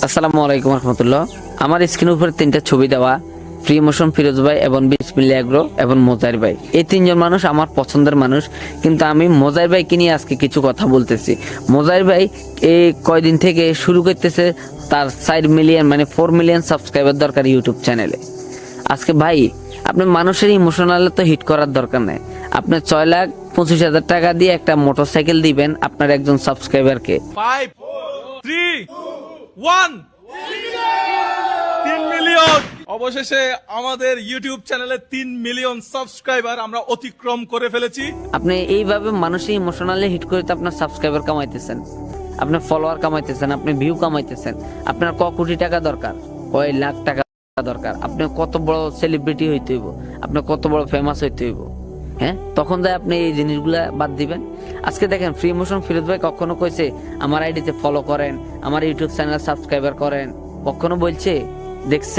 আসসালামু আলাইকুম রহমতুল্লাহ। আমার স্ক্রিনের উপরে তিনটা ছবি দেওয়া, ফ্রি মোশন ফিরোজ ভাই এবং বিসমিল্লাহ এগ্রো এবং মোজাহির ভাই, এই তিনজন মানুষ আমার পছন্দের মানুষ। কিন্তু আমি মোজাহির ভাইকে নিয়ে আজকে কিছু কথা বলতেছি। মোজাহির ভাই এই কয়দিন থেকে শুরু করতেছে তার 4 মিলিয়ন মানে 4 মিলিয়ন সাবস্ক্রাইবার দরকার ইউটিউব চ্যানেলে। আজকে ভাই আপনি মানুষের ইমোশনালে তো হিট করার দরকার নেই, আপনি 6,25,000 টাকা দিয়ে একটা মোটরসাইকেল দিবেন আপনার একজন সাবস্ক্রাইবারকে। 5, 3, 1, 3 মিলিয়ন। অবশেষে আমাদের ইউটিউব চ্যানেলে 3 মিলিয়ন সাবস্ক্রাইবার আমরা অতিক্রম করে ফেলেছি। আপনি এইভাবে মানুষের ইমোশনালি হিট করে তো আপনার সাবস্ক্রাইবার কামাইতেছেন, আপনার ফলোয়ার কামাইতেছেন, আপনি ভিউ কামাইতেছেন। আপনার ক কোটি টাকা দরকার, কয় লাখ টাকা দরকার, আপনি কত বড় সেলিব্রিটি হইতে হইব, আপনি কত বড় ফেমাস হইতে হইব, হ্যাঁ? তখন যাই আপনি এই জিনিসগুলা বাদ দিবেন। আজকে দেখেন ফ্রি মোশন ফিরোজ ভাই কখনো কইছে আমার আইডিতে ফলো করেন, আমার ইউটিউব চ্যানেল সাবস্ক্রাইবার করেন? কখনো বলছে? দেখছেন?